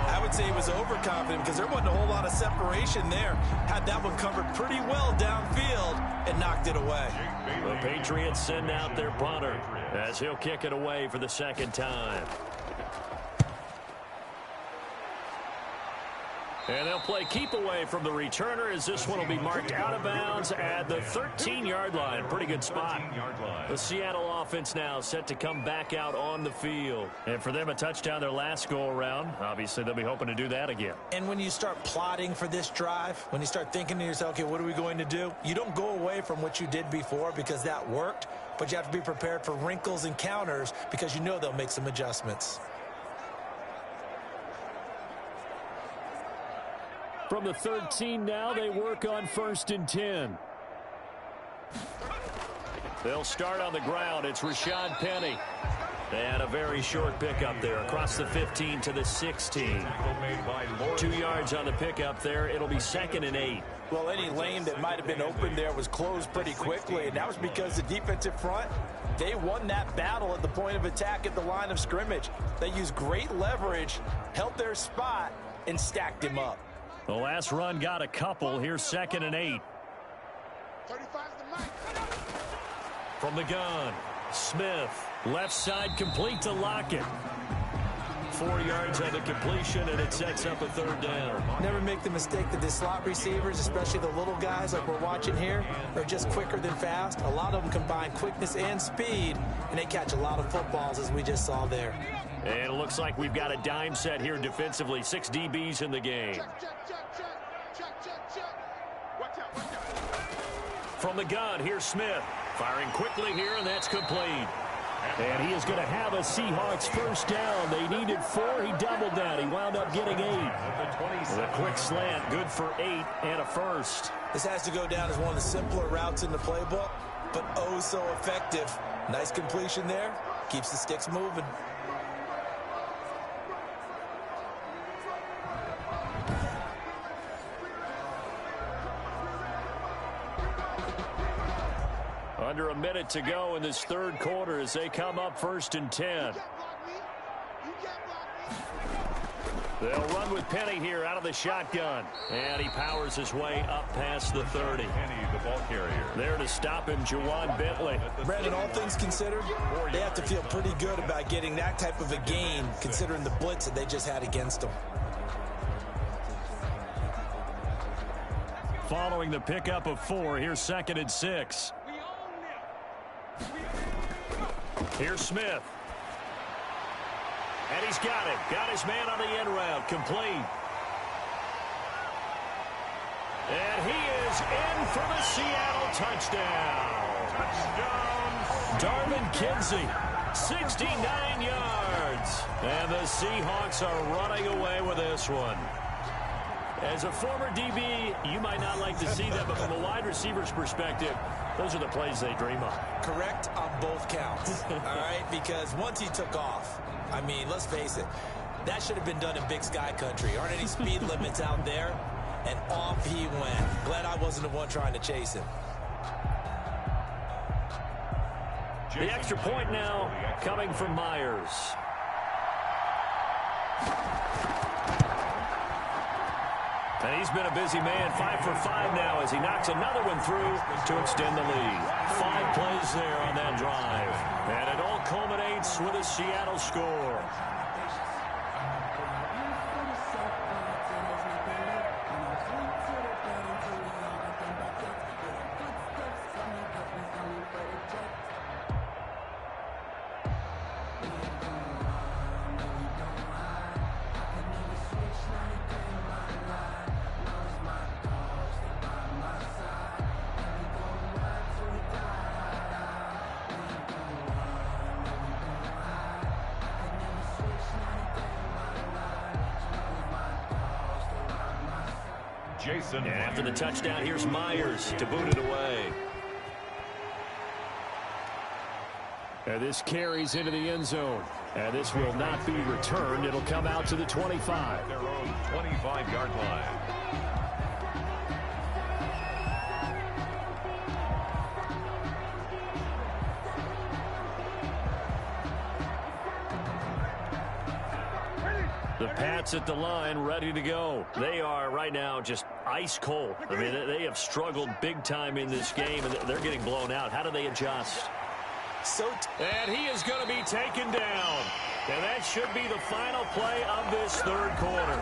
I would say he was overconfident because there wasn't a whole lot of separation there. Had that one covered pretty well downfield and knocked it away. The Patriots send out their punter as he'll kick it away for the 2nd time. And they'll play keep away from the returner as this one will be marked out of bounds at the 13-yard line. Pretty good spot. The Seattle offense now set to come back out on the field. And for them, a touchdown their last go-around. Obviously, they'll be hoping to do that again. And when you start plotting for this drive, when you start thinking to yourself, okay, what are we going to do? You don't go away from what you did before because that worked, but you have to be prepared for wrinkles and counters because you know they'll make some adjustments. From the 13 now, they work on 1st and 10. They'll start on the ground. It's Rashad Penny. And a very short pickup there across the 15 to the 16. 2 yards on the pickup there. It'll be 2nd and 8. Well, any lane that might have been open there was closed pretty quickly, and that was because the defensive front, they won that battle at the point of attack at the line of scrimmage. They used great leverage, held their spot, and stacked him up. The last run got a couple. Here's 2nd and 8. From the gun, Smith. Left side complete to Lockett. 4 yards on the completion, and it sets up a 3rd down. Never make the mistake that the slot receivers, especially the little guys like we're watching here, are just quicker than fast. A lot of them combine quickness and speed, and they catch a lot of footballs, as we just saw there. And it looks like we've got a dime set here defensively. 6 DBs in the game. From the gun, here's Smith. Firing quickly here, and that's complete. And he is going to have a Seahawks first down. They needed 4. He doubled that. He wound up getting 8. The quick slant, good for 8 and a first. This has to go down as one of the simpler routes in the playbook, but oh so effective. Nice completion there. Keeps the sticks moving. Under a minute to go in this 3rd quarter as they come up 1st and 10. They'll run with Penny here out of the shotgun. And he powers his way up past the 30. Penny, the ball carrier. There to stop him, Jawan Bentley. Brandon, all things considered, they have to feel pretty good about getting that type of a gain, considering the blitz that they just had against them. Following the pickup of 4, here's 2nd and 6. Here's Smith. And he's got it. Got his man on the end route. Complete. And he is in for the Seattle touchdown. Touchdown. Darvin Kinsey, 69 yards. And the Seahawks are running away with this one. As a former DB, you might not like to see that, but from a wide receiver's perspective, those are the plays they dream of. Correct on both counts, all right? Because once he took off, I mean, let's face it, that should have been done in Big Sky country. Aren't any speed limits out there? And off he went. Glad I wasn't the one trying to chase him. The extra point now coming from Myers. And he's been a busy man, 5 for 5 now as he knocks another one through to extend the lead. 5 plays there on that drive. And it all culminates with a Seattle score. Jason. And after the touchdown, here's Myers to boot it away. And this carries into the end zone. And this will not be returned. It'll come out to the 25. Their own 25-yard line. The Pats at the line, ready to go. They are right now just ice cold. I mean, they have struggled big time in this game, and they're getting blown out. How do they adjust? And he is going to be taken down. And that should be the final play of this third quarter.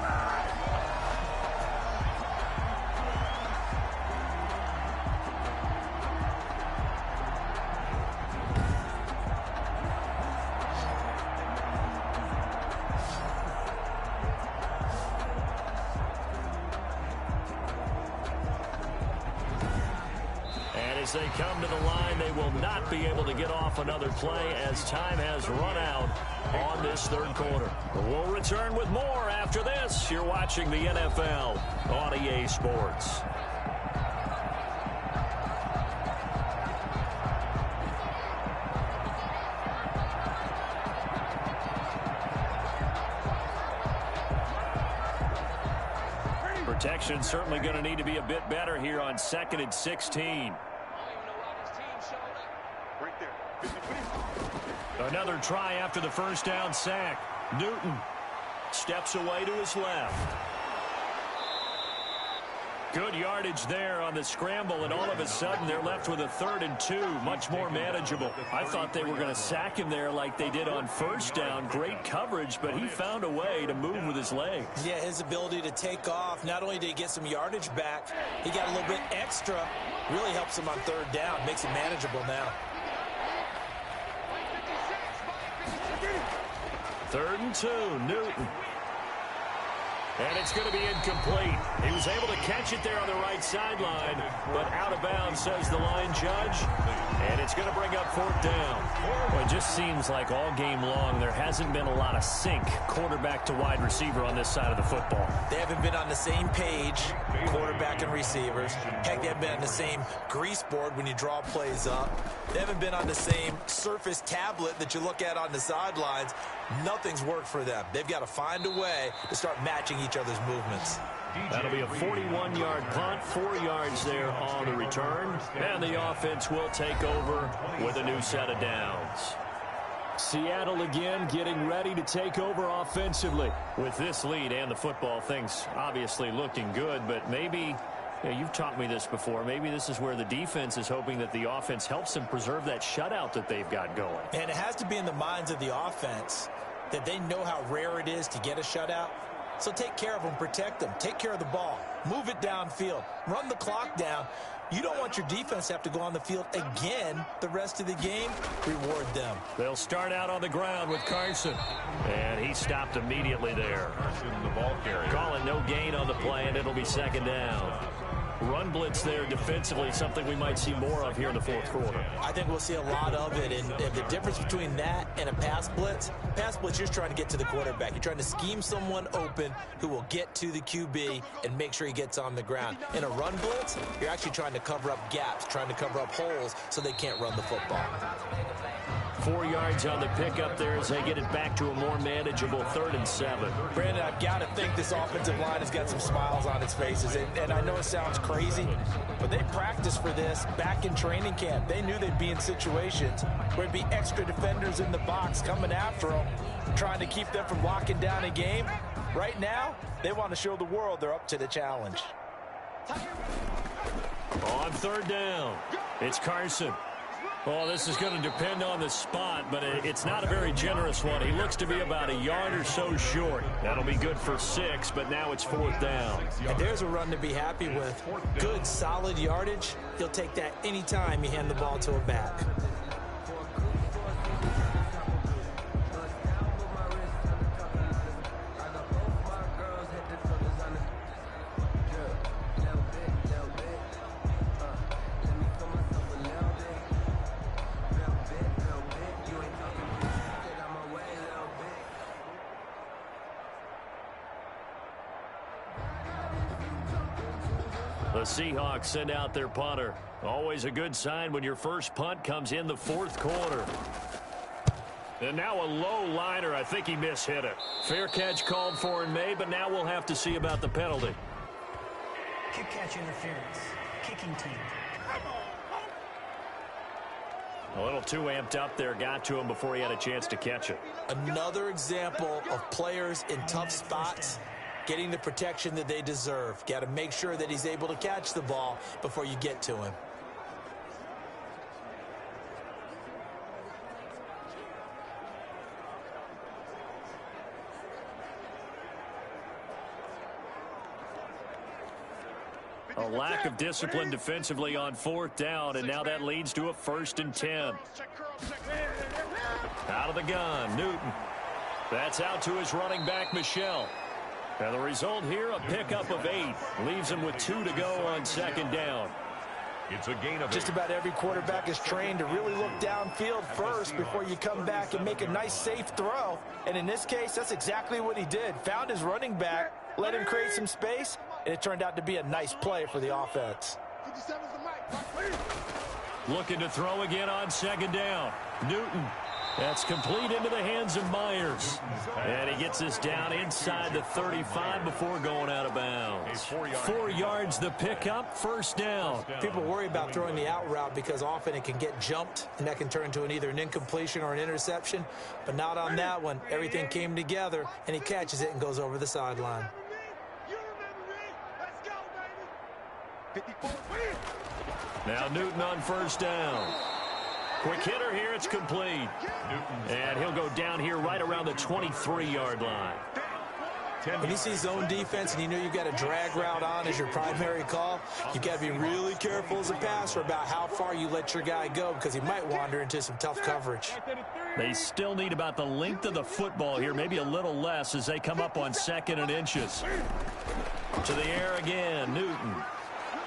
As they come to the line, they will not be able to get off another play as time has run out on this third quarter. We'll return with more after this. You're watching the NFL on EA Sports. Protection certainly going to need to be a bit better here on 2nd and 16. Another try after the first down sack. Newton steps away to his left. Good yardage there on the scramble, and all of a sudden they're left with a 3rd and 2, much more manageable. I thought they were going to sack him there like they did on first down. Great coverage, but he found a way to move with his legs. Yeah, his ability to take off, not only did he get some yardage back, he got a little bit extra. Really helps him on 3rd down, makes it manageable now. 3rd and 2, Newton. And it's going to be incomplete. He was able to catch it there on the right sideline, but out of bounds, says the line judge. And it's going to bring up 4th down. Well, it just seems like all game long there hasn't been a lot of sync quarterback to wide receiver on this side of the football. They haven't been on the same page, quarterback and receivers. Heck, they haven't been on the same grease board when you draw plays up. They haven't been on the same surface tablet that you look at on the sidelines. Nothing's worked for them. They've got to find a way to start matching each other's movements. That'll be a 41-yard punt, 4 yards there on the return. And the offense will take over with a new set of downs. Seattle again getting ready to take over offensively. With this lead and the football, things obviously looking good, but maybe, you've taught me this before, maybe this is where the defense is hoping that the offense helps them preserve that shutout that they've got going. And it has to be in the minds of the offense that they know how rare it is to get a shutout. So take care of them, protect them, take care of the ball, move it downfield, run the clock down. You don't want your defense to have to go on the field again the rest of the game. Reward them. They'll start out on the ground with Carson. And he stopped immediately there. The ball carrier. Calling no gain on the play, and it'll be second down. Run blitz there defensively, something we might see more of here in the fourth quarter. I think we'll see a lot of it. And the difference between that and a pass blitz, you're just trying to get to the quarterback. You're trying to scheme someone open who will get to the QB and make sure he gets on the ground. In a run blitz, you're actually trying to cover up gaps, trying to cover up holes so they can't run the football. 4 yards on the pickup there as they get it back to a more manageable 3rd and 7. Brandon, I've got to think this offensive line has got some smiles on its faces. And I know it sounds crazy, but they practiced for this back in training camp. They knew they'd be in situations where it'd be extra defenders in the box coming after them, trying to keep them from locking down a game. Right now, they want to show the world they're up to the challenge. On 3rd down, it's Carson. Well, this is going to depend on the spot, but it's not a very generous one. He looks to be about a yard or so short. That'll be good for 6, but now it's 4th down. And there's a run to be happy with. Good, solid yardage. He'll take that anytime you hand the ball to a back. The Seahawks send out their punter. Always a good sign when your first punt comes in the 4th quarter. And now a low liner. I think he mishit it. Fair catch called for in May, but now we'll have to see about the penalty. Kick catch interference. Kicking team. A little too amped up there. Got to him before he had a chance to catch it. Another example of players in tough spots getting the protection that they deserve. Got to make sure that he's able to catch the ball before you get to him. A lack of discipline defensively on 4th down, and now that leads to a 1st and 10. Out of the gun, Newton. That's out to his running back, Michel. And the result here, a pickup of 8. Leaves him with 2 to go on 2nd down. It's a gain of 8. Just about every quarterback is trained to really look downfield first before you come back and make a nice, safe throw. And in this case, that's exactly what he did. Found his running back, let him create some space, and it turned out to be a nice play for the offense. Looking to throw again on 2nd down. Newton. That's complete into the hands of Myers. And he gets this down inside the 35 before going out of bounds. 4 yards the pickup, 1st down. People worry about throwing the out route because often it can get jumped, and that can turn into either an incompletion or an interception. But not on that one. Everything came together, and he catches it and goes over the sideline. Now Newton on 1st down. Quick hitter here, it's complete. And he'll go down here right around the 23-yard line. When you see zone defense and you know you've got a drag route on as your primary call, you've got to be really careful as a passer about how far you let your guy go because he might wander into some tough coverage. They still need about the length of the football here, maybe a little less as they come up on 2nd and inches. To the air again, Newton.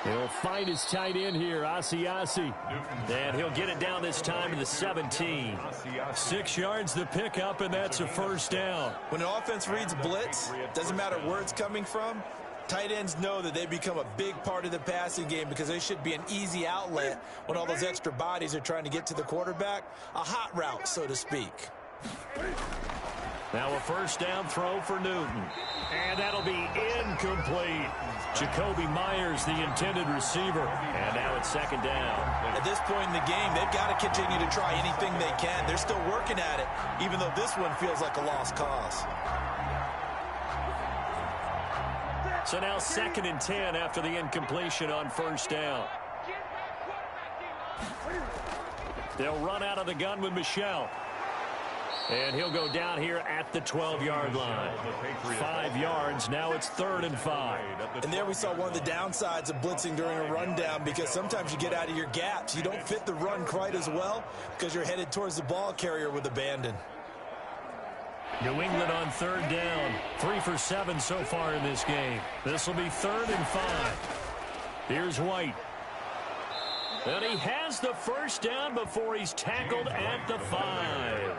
He'll find his tight end here, Asiasi. And he'll get it down this time to the 17. 6 yards the pickup, and that's a 1st down. When an offense reads blitz, doesn't matter where it's coming from, tight ends know that they become a big part of the passing game because they should be an easy outlet when all those extra bodies are trying to get to the quarterback. A hot route, so to speak. Now a first down throw for Newton. And that'll be incomplete. Jacoby Myers, the intended receiver. And now it's second down. At this point in the game, they've got to continue to try anything they can. They're still working at it, even though this one feels like a lost cause. So now 2nd and 10 after the incompletion on first down. They'll run out of the gun with Michel. And he'll go down here at the 12-yard line. 5 yards. Now it's 3rd and 5. And there we saw one of the downsides of blitzing during a rundown, because sometimes you get out of your gaps. You don't fit the run quite as well because you're headed towards the ball carrier with abandon. New England on 3rd down. 3 for 7 so far in this game. This will be 3rd and 5. Here's White. And he has the first down before he's tackled at the 5.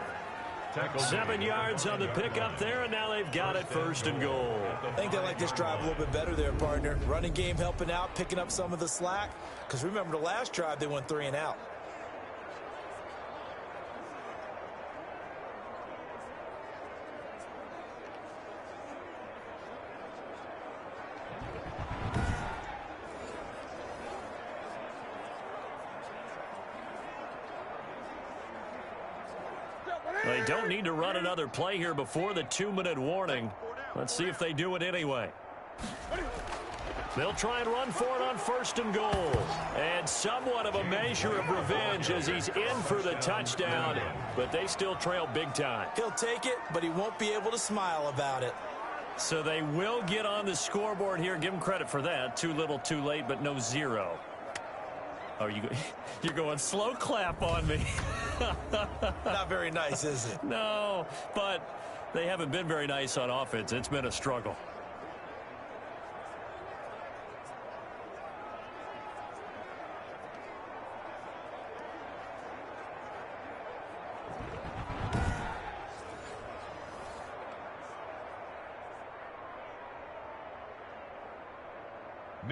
7 yards on the pickup there, and now they've got it 1st and goal. I think they like this drive a little bit better there, partner. Running game helping out, picking up some of the slack. Because remember, the last drive, they went 3 and out. They don't need to run another play here before the 2-minute warning. Let's see if they do it anyway. They'll try and run for it on 1st and goal. And somewhat of a measure of revenge as he's in for the touchdown, but they still trail big time. He'll take it, but he won't be able to smile about it. So they will get on the scoreboard here. Give them credit for that. Too little, too late, but no 0. Oh, you're going slow clap on me. Not very nice, is it? No, but they haven't been very nice on offense. It's been a struggle.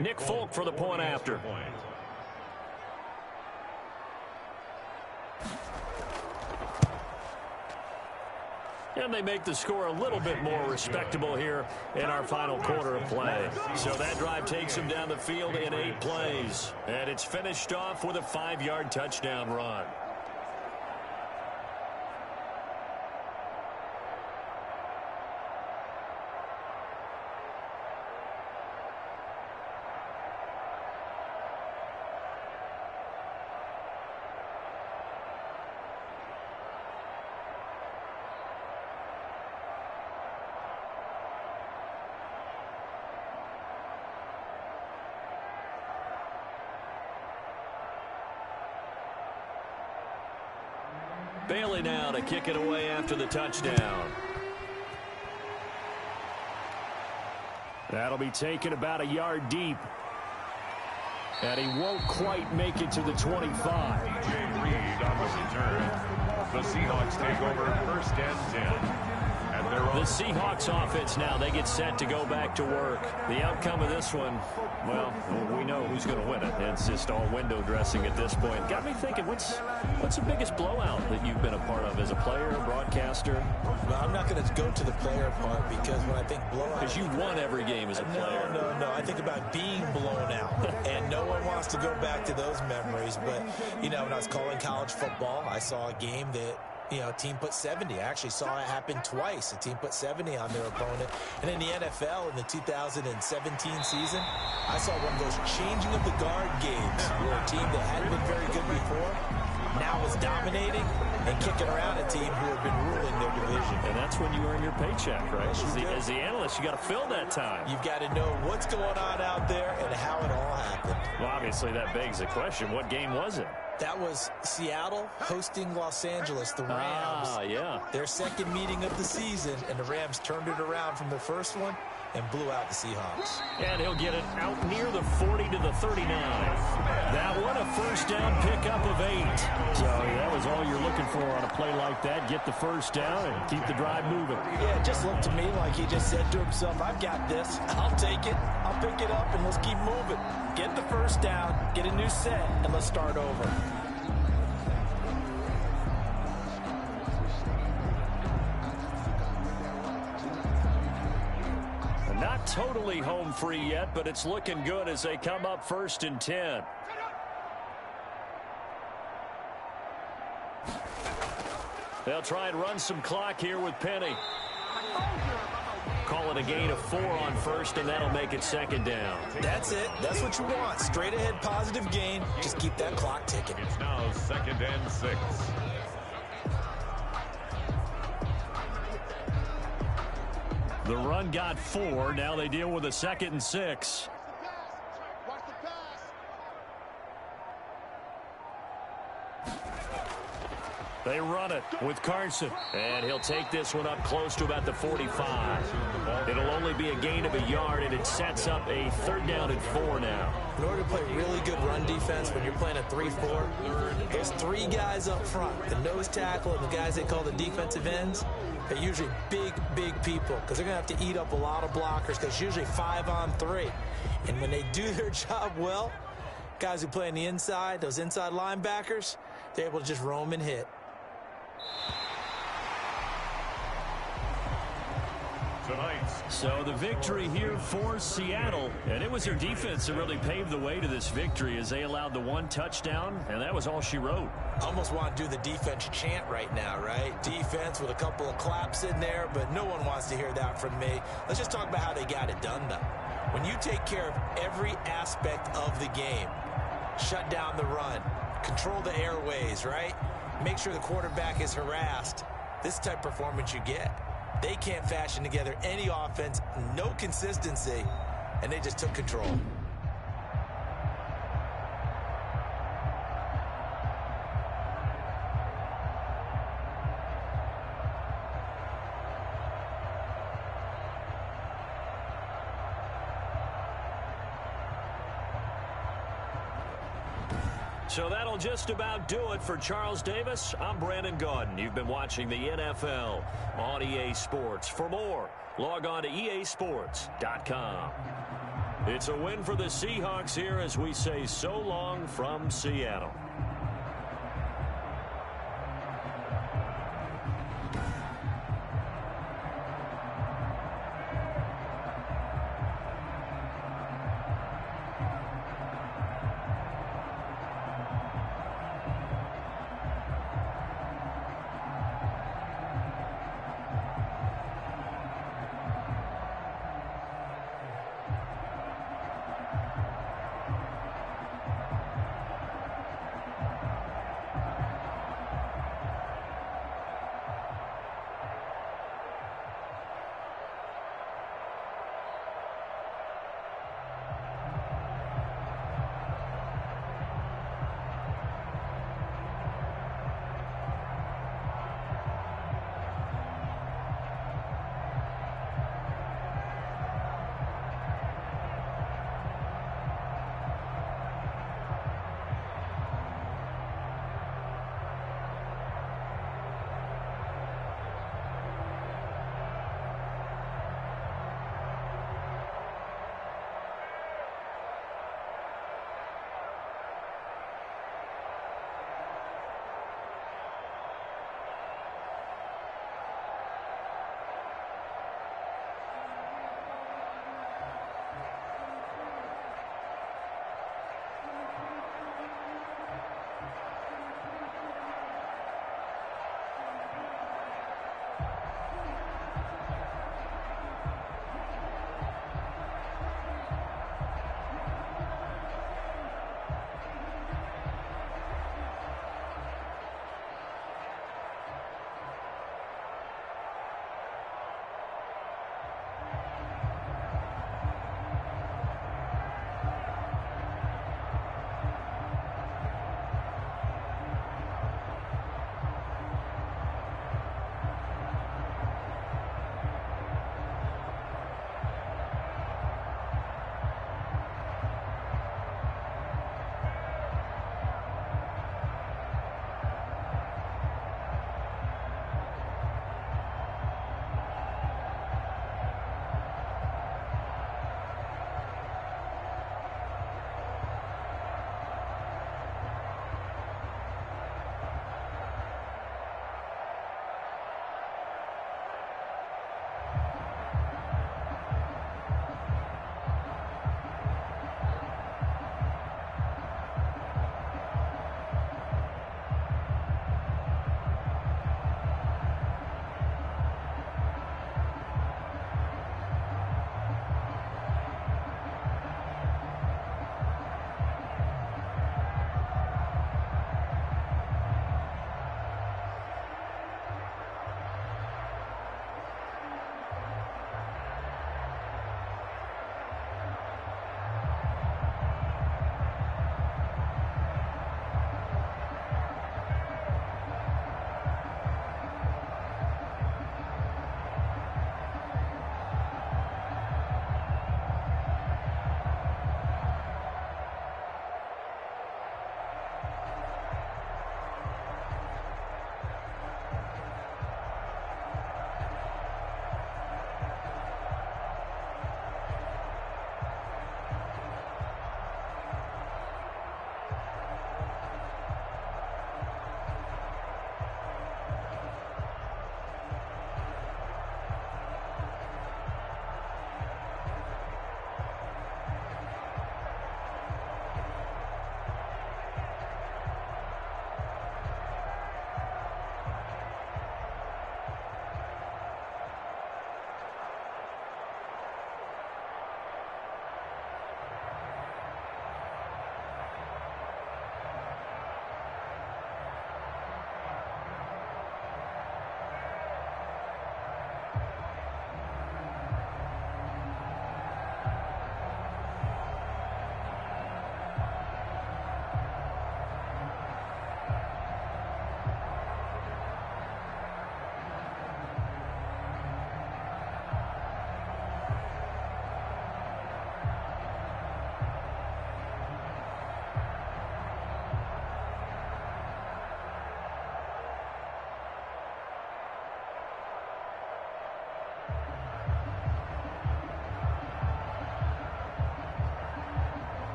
Nick Folk for the point after. And they make the score a little bit more respectable here in our final quarter of play. So that drive takes them down the field in 8 plays. And it's finished off with a 5-yard touchdown run. Bailey now to kick it away after the touchdown. That'll be taken about a yard deep. And he won't quite make it to the 25. DJ Reed on the return. The Seahawks take over 1st and 10. The Seahawks offense now, they get set to go back to work. The outcome of this one, well, we know who's going to win it. It's just all window dressing at this point. Got me thinking, what's the biggest blowout that you've been a part of as a player, broadcaster? Well, I'm not going to go to the player part, because when I think blowout... Because you won every game as a player. No. I think about being blown out. And no one wants to go back to those memories. But, when I was calling college football, I saw a game that... a team put 70. I actually saw it happen twice. A team put 70 on their opponent. And in the NFL, in the 2017 season, I saw one of those changing of the guard games where a team that hadn't been very good before now is dominating and kicking around a team who have been ruling their division. And that's when you earn your paycheck, right? As the analyst, you got to fill that time. You've got to know what's going on out there and how it all happened. Well, obviously, that begs the question, what game was it? That was Seattle hosting Los Angeles, the Rams. Yeah. Their second meeting of the season, and the Rams turned it around from the first one and blew out the Seahawks. And he'll get it out near the 40 to the 39. That one, a first down pickup of 8. So that was all you're looking for on a play like that. Get the first down and keep the drive moving. Yeah, it just looked to me like he just said to himself, I've got this. I'll take it. I'll pick it up, and let's keep moving. Get the first down, get a new set, and let's start over. totally home free yet, but it's looking good as they come up 1st and 10. They'll try and run some clock here with Penny. Call it a gain of 4 on 1st, and that'll make it 2nd down. That's it. That's what you want. Straight ahead positive gain. Just keep that clock ticking. It's now 2nd and 6. The run got 4. Now they deal with a 2nd and 6. They run it with Carson. And he'll take this one up close to about the 45. It'll only be a gain of a yard, and it sets up a 3rd down and 4 now. In order to play really good run defense when you're playing a 3-4, there's 3 guys up front, the nose tackle and the guys they call the defensive ends. They're usually big people because they're going to have to eat up a lot of blockers because it's usually 5 on 3. And when they do their job well, guys who play on the inside, those inside linebackers, they're able to just roam and hit. So the victory here for Seattle, and it was their defense that really paved the way to this victory as they allowed the 1 touchdown, and that was all she wrote. I almost want to do the defense chant right now, right? Defense with a couple of claps in there, but no one wants to hear that from me. Let's just talk about how they got it done, though. When you take care of every aspect of the game, shut down the run, control the airways, right? Make sure the quarterback is harassed. This type of performance you get. They can't fashion together any offense, no consistency, and they just took control. So that'll just about do it for Charles Davis. I'm Brandon Gaudin. You've been watching the NFL on EA Sports. For more, log on to easports.com. It's a win for the Seahawks here as we say so long from Seattle.